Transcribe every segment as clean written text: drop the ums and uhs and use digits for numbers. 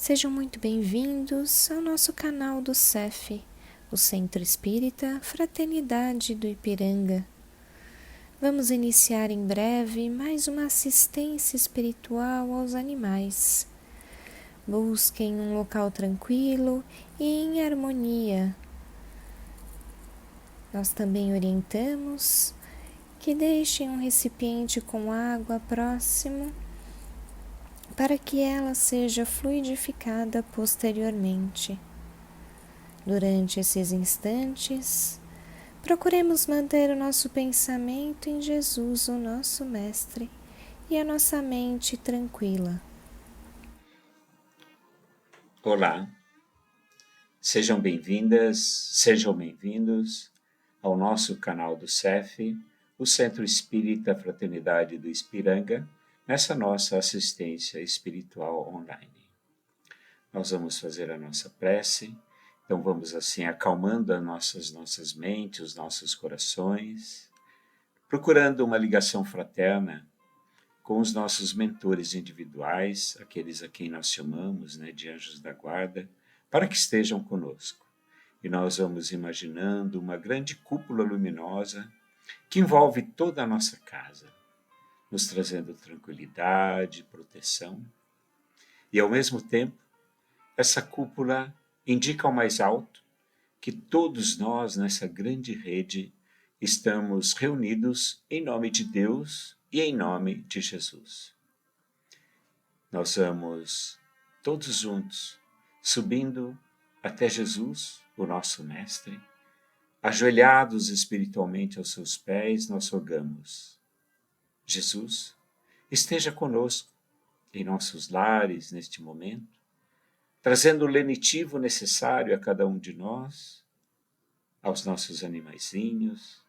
Sejam muito bem-vindos ao nosso canal do CEF, o Centro Espírita Fraternidade do Ipiranga. Vamos iniciar em breve mais uma assistência espiritual aos animais. Busquem um local tranquilo e em harmonia. Nós também orientamos que deixem um recipiente com água próximo para que ela seja fluidificada posteriormente. Durante esses instantes, procuremos manter o nosso pensamento em Jesus, o nosso Mestre, e a nossa mente tranquila. Olá, sejam bem-vindas, sejam bem-vindos ao nosso canal do CEF, o Centro Espírita Fraternidade do Ipiranga, nessa nossa assistência espiritual online. Nós vamos fazer a nossa prece, então vamos assim acalmando as nossas mentes, os nossos corações, procurando uma ligação fraterna com os nossos mentores individuais, aqueles a quem nós chamamos de anjos da guarda, para que estejam conosco. E nós vamos imaginando uma grande cúpula luminosa que envolve toda a nossa casa, nos trazendo tranquilidade, proteção. E ao mesmo tempo, essa cúpula indica ao mais alto que todos nós nessa grande rede estamos reunidos em nome de Deus e em nome de Jesus. Nós vamos todos juntos subindo até Jesus, o nosso Mestre, ajoelhados espiritualmente aos seus pés, nós rogamos: Jesus, esteja conosco em nossos lares neste momento, trazendo o lenitivo necessário a cada um de nós, aos nossos animaizinhos,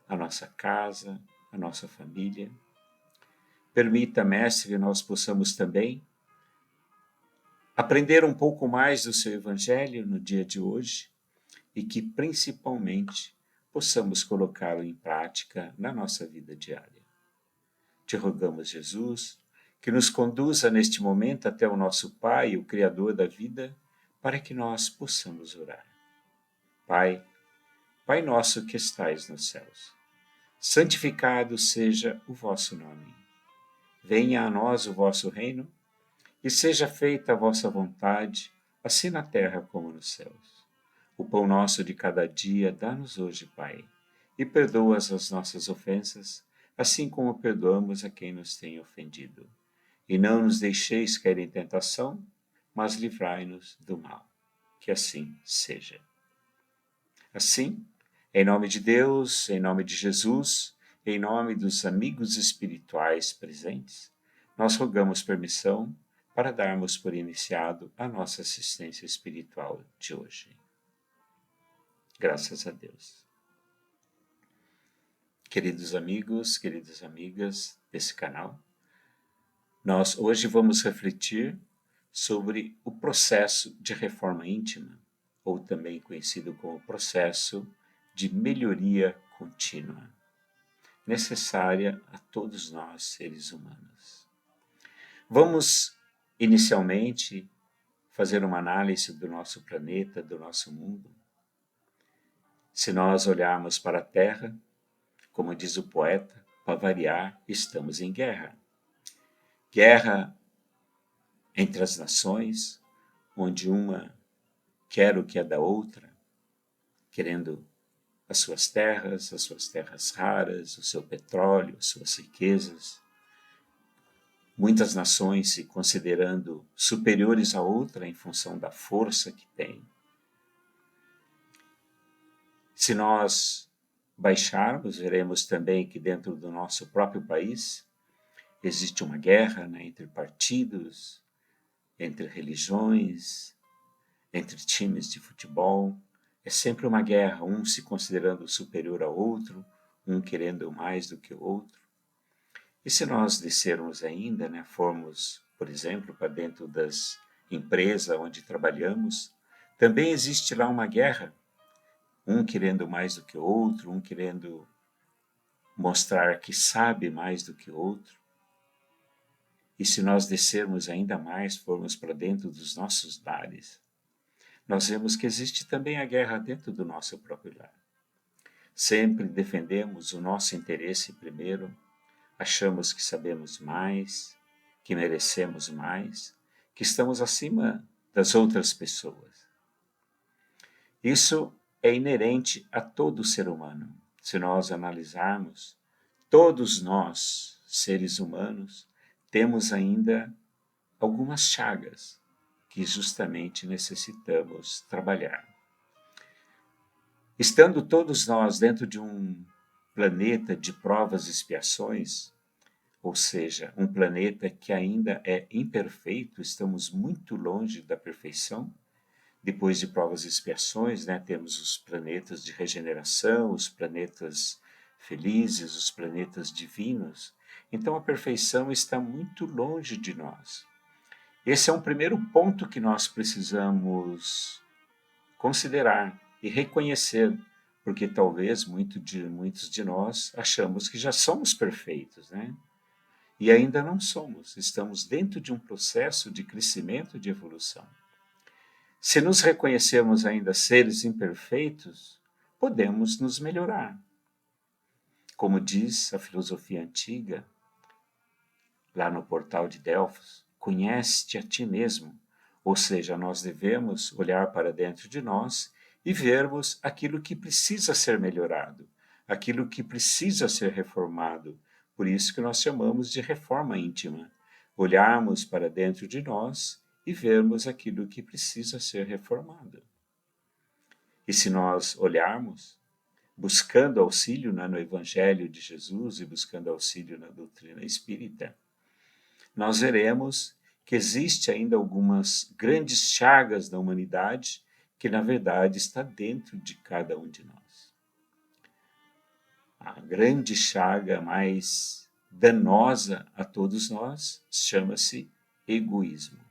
à nossa casa, à nossa família. Permita, Mestre, que nós possamos também aprender um pouco mais do seu Evangelho no dia de hoje e que, principalmente, possamos colocá-lo em prática na nossa vida diária. Te rogamos, Jesus, que nos conduza neste momento até o nosso Pai, o Criador da vida, para que nós possamos orar. Pai, Pai nosso que estais nos céus, santificado seja o vosso nome. Venha a nós o vosso reino e seja feita a vossa vontade, assim na terra como nos céus. O pão nosso de cada dia dá-nos hoje, Pai, e perdoa as nossas ofensas, assim como perdoamos a quem nos tem ofendido. E não nos deixeis cair em tentação, mas livrai-nos do mal. Que assim seja. Assim, em nome de Deus, em nome de Jesus, em nome dos amigos espirituais presentes, nós rogamos permissão para darmos por iniciado a nossa assistência espiritual de hoje. Graças a Deus. Queridos amigos, queridas amigas desse canal, nós hoje vamos refletir sobre o processo de reforma íntima, ou também conhecido como processo de melhoria contínua, necessária a todos nós, seres humanos. Vamos, inicialmente, fazer uma análise do nosso planeta, do nosso mundo. Se nós olharmos para a Terra, como diz o poeta, para variar, estamos em guerra. Guerra entre as nações, onde uma quer o que é da outra, querendo as suas terras raras, o seu petróleo, as suas riquezas. Muitas nações se considerando superiores à outra em função da força que têm. Se nós baixarmos, veremos também que dentro do nosso próprio país existe uma guerra entre partidos, entre religiões, entre times de futebol. É sempre uma guerra, um se considerando superior ao outro, um querendo mais do que o outro. E se nós descermos ainda, formos, por exemplo, para dentro das empresas onde trabalhamos, também existe lá uma guerra, um querendo mais do que o outro, um querendo mostrar que sabe mais do que o outro. E se nós descermos ainda mais, formos para dentro dos nossos lares, nós vemos que existe também a guerra dentro do nosso próprio lar. Sempre defendemos o nosso interesse primeiro, achamos que sabemos mais, que merecemos mais, que estamos acima das outras pessoas. Isso é inerente a todo ser humano. Se nós analisarmos, todos nós, seres humanos, temos ainda algumas chagas que justamente necessitamos trabalhar. Estando todos nós dentro de um planeta de provas e expiações, ou seja, um planeta que ainda é imperfeito, estamos muito longe da perfeição. Depois de provas e expiações, temos os planetas de regeneração, os planetas felizes, os planetas divinos. Então a perfeição está muito longe de nós. Esse é um primeiro ponto que nós precisamos considerar e reconhecer, porque talvez muitos de nós achamos que já somos perfeitos, E ainda não somos, estamos dentro de um processo de crescimento, de evolução. Se nos reconhecermos ainda seres imperfeitos, podemos nos melhorar. Como diz a filosofia antiga, lá no portal de Delfos, conhece-te a ti mesmo, ou seja, nós devemos olhar para dentro de nós e vermos aquilo que precisa ser melhorado, aquilo que precisa ser reformado. Por isso que nós chamamos de reforma íntima. Olharmos para dentro de nós e vermos aquilo que precisa ser reformado. E se nós olharmos, buscando auxílio no Evangelho de Jesus e buscando auxílio na doutrina espírita, nós veremos que existe ainda algumas grandes chagas da humanidade que, na verdade, está dentro de cada um de nós. A grande chaga mais danosa a todos nós chama-se egoísmo.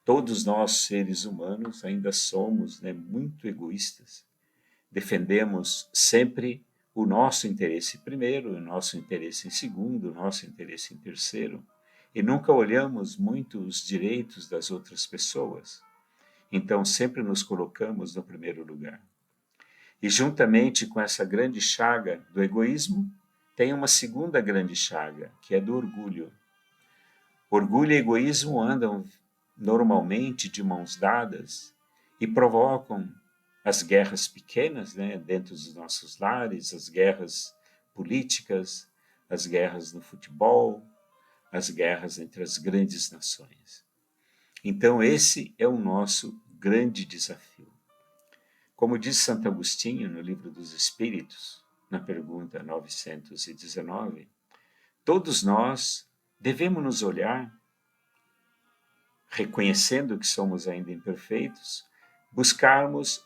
Todos nós, seres humanos, ainda somos muito egoístas. Defendemos sempre o nosso interesse primeiro, o nosso interesse em segundo, o nosso interesse em terceiro, e nunca olhamos muito os direitos das outras pessoas. Então, sempre nos colocamos no primeiro lugar. E juntamente com essa grande chaga do egoísmo, tem uma segunda grande chaga, que é do orgulho. Orgulho e egoísmo andam normalmente de mãos dadas e provocam as guerras pequenas, dentro dos nossos lares, as guerras políticas, as guerras no futebol, as guerras entre as grandes nações. Então esse é o nosso grande desafio. Como diz Santo Agostinho no Livro dos Espíritos, na pergunta 919, todos nós devemos nos olhar, reconhecendo que somos ainda imperfeitos, buscarmos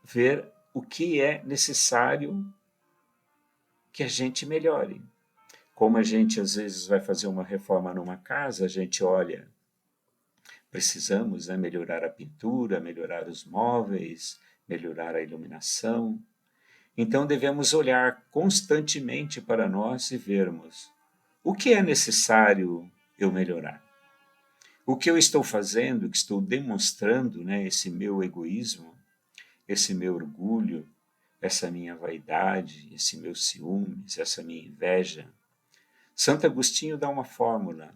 ver o que é necessário que a gente melhore. Como a gente às vezes vai fazer uma reforma numa casa, a gente olha, precisamos melhorar a pintura, melhorar os móveis, melhorar a iluminação. Então devemos olhar constantemente para nós e vermos o que é necessário eu melhorar. O que eu estou fazendo, que estou demonstrando, esse meu egoísmo, esse meu orgulho, essa minha vaidade, esse meu ciúmes, essa minha inveja. Santo Agostinho dá uma fórmula.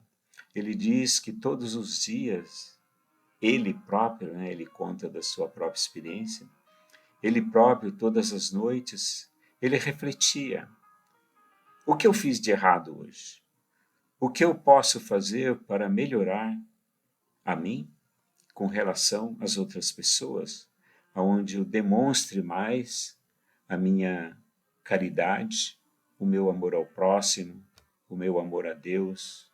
Ele diz que todos os dias, ele próprio, ele conta da sua própria experiência, ele próprio, todas as noites, ele refletia. O que eu fiz de errado hoje? O que eu posso fazer para melhorar a mim com relação às outras pessoas, onde eu demonstre mais a minha caridade, o meu amor ao próximo, o meu amor a Deus.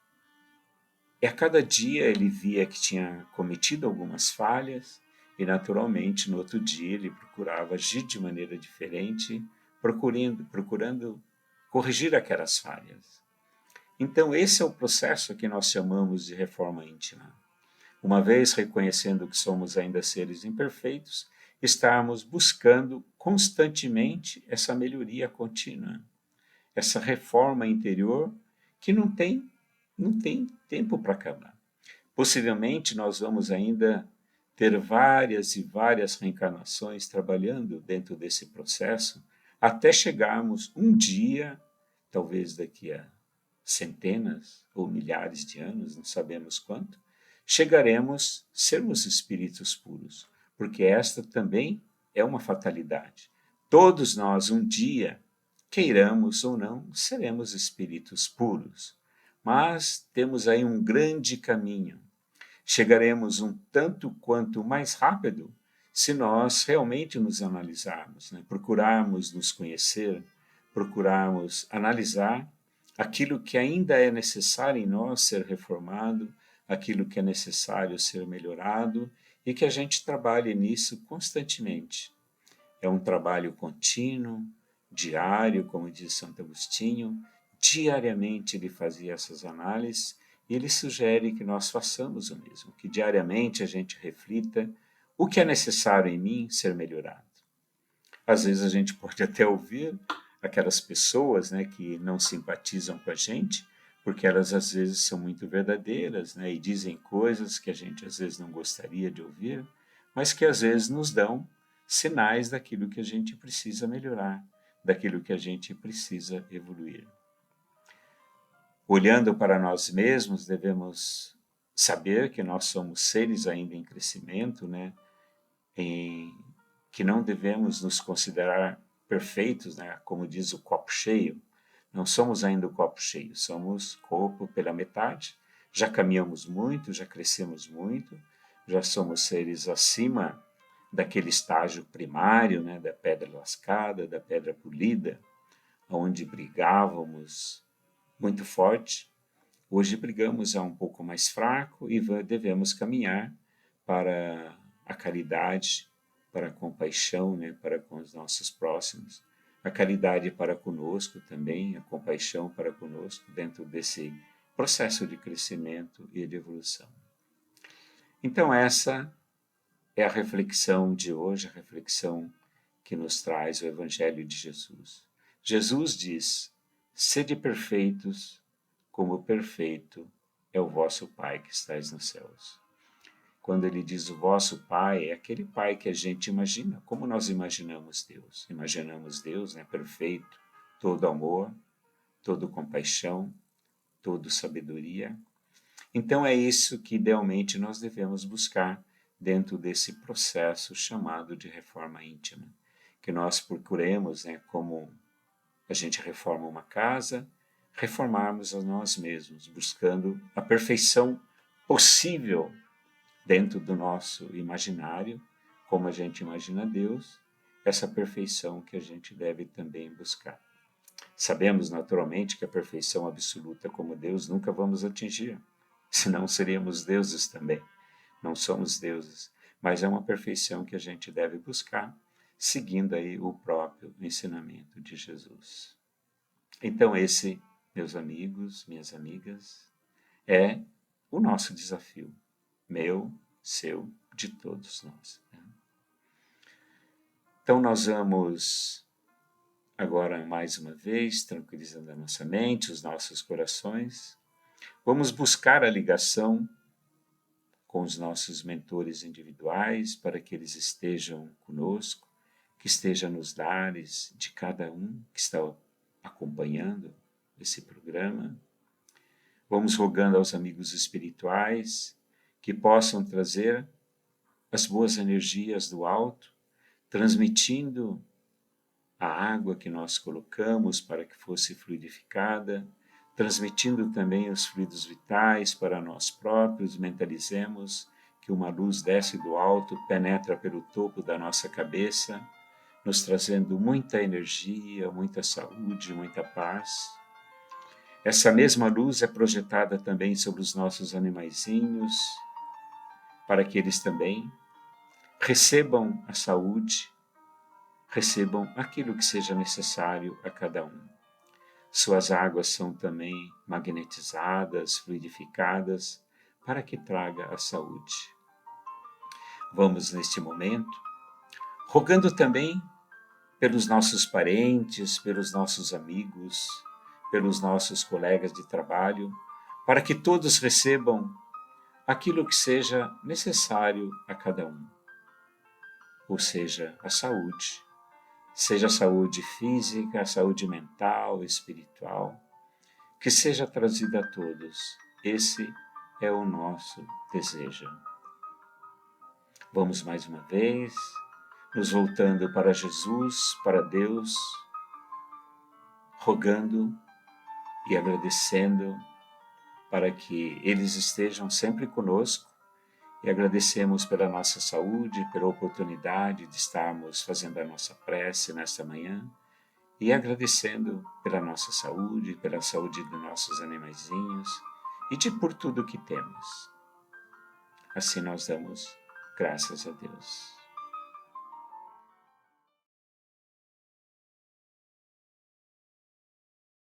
E a cada dia ele via que tinha cometido algumas falhas e, naturalmente, no outro dia ele procurava agir de maneira diferente, procurando corrigir aquelas falhas. Então, esse é o processo que nós chamamos de reforma íntima. Uma vez reconhecendo que somos ainda seres imperfeitos, estarmos buscando constantemente essa melhoria contínua, essa reforma interior que não tem não tem tempo para acabar. Possivelmente nós vamos ainda ter várias e várias reencarnações trabalhando dentro desse processo, até chegarmos um dia, talvez daqui a centenas ou milhares de anos, não sabemos quanto, chegaremos a sermos espíritos puros, porque esta também é uma fatalidade. Todos nós, um dia, queiramos ou não, seremos espíritos puros, mas temos aí um grande caminho. Chegaremos um tanto quanto mais rápido se nós realmente nos analisarmos, né? Procurarmos nos conhecer, procurarmos analisar aquilo que ainda é necessário em nós ser reformado, aquilo que é necessário ser melhorado e que a gente trabalhe nisso constantemente. É um trabalho contínuo, diário, como diz Santo Agostinho. Diariamente ele fazia essas análises e ele sugere que nós façamos o mesmo, que diariamente a gente reflita o que é necessário em mim ser melhorado. Às vezes a gente pode até ouvir aquelas pessoas, né, que não simpatizam com a gente, porque elas às vezes são muito verdadeiras, né, e dizem coisas que a gente às vezes não gostaria de ouvir, mas que às vezes nos dão sinais daquilo que a gente precisa melhorar, daquilo que a gente precisa evoluir. Olhando para nós mesmos, devemos saber que nós somos seres ainda em crescimento, né? Que não devemos nos considerar perfeitos, né? Como diz o copo cheio. Não somos ainda o copo cheio, somos copo pela metade. Já caminhamos muito, já crescemos muito, já somos seres acima daquele estágio primário, né? Da pedra lascada, da pedra polida, onde brigávamos muito forte. Hoje brigamos um pouco mais fraco e devemos caminhar para a caridade, para a compaixão, né, para com os nossos próximos, a caridade para conosco também, a compaixão para conosco, dentro desse processo de crescimento e de evolução. Então essa é a reflexão de hoje, a reflexão que nos traz o Evangelho de Jesus. Jesus diz: sede perfeitos, como perfeito é o vosso Pai que estais nos céus. Quando ele diz o vosso Pai, é aquele Pai que a gente imagina, como nós imaginamos Deus. Imaginamos Deus, né, perfeito, todo amor, todo compaixão, todo sabedoria. Então é isso que idealmente nós devemos buscar dentro desse processo chamado de reforma íntima. Que nós procuremos, né, como a gente reforma uma casa, reformarmos a nós mesmos, buscando a perfeição possível dentro do nosso imaginário, como a gente imagina Deus, essa perfeição que a gente deve também buscar. Sabemos naturalmente que a perfeição absoluta como Deus nunca vamos atingir, senão seríamos deuses também. Não somos deuses, mas é uma perfeição que a gente deve buscar, seguindo aí o próprio ensinamento de Jesus. Então esse, meus amigos, minhas amigas, é o nosso desafio, meu, seu, de todos nós. Então nós vamos agora mais uma vez, tranquilizando a nossa mente, os nossos corações, vamos buscar a ligação com os nossos mentores individuais para que eles estejam conosco, que esteja nos lares de cada um que está acompanhando esse programa. Vamos rogando aos amigos espirituais que possam trazer as boas energias do alto, transmitindo a água que nós colocamos para que fosse fluidificada, transmitindo também os fluidos vitais para nós próprios. Mentalizemos que uma luz desce do alto, penetra pelo topo da nossa cabeça, nos trazendo muita energia, muita saúde, muita paz. Essa mesma luz é projetada também sobre os nossos animaizinhos, para que eles também recebam a saúde, recebam aquilo que seja necessário a cada um. Suas águas são também magnetizadas, fluidificadas, para que traga a saúde. Vamos, neste momento, rogando também pelos nossos parentes, pelos nossos amigos, pelos nossos colegas de trabalho, para que todos recebam aquilo que seja necessário a cada um, ou seja, a saúde, seja a saúde física, a saúde mental, espiritual, que seja trazida a todos. Esse é o nosso desejo. Vamos mais uma vez, nos voltando para Jesus, para Deus, rogando e agradecendo para que eles estejam sempre conosco, e agradecemos pela nossa saúde, pela oportunidade de estarmos fazendo a nossa prece nesta manhã, e agradecendo pela nossa saúde, pela saúde dos nossos animaizinhos e por tudo que temos. Assim nós damos graças a Deus.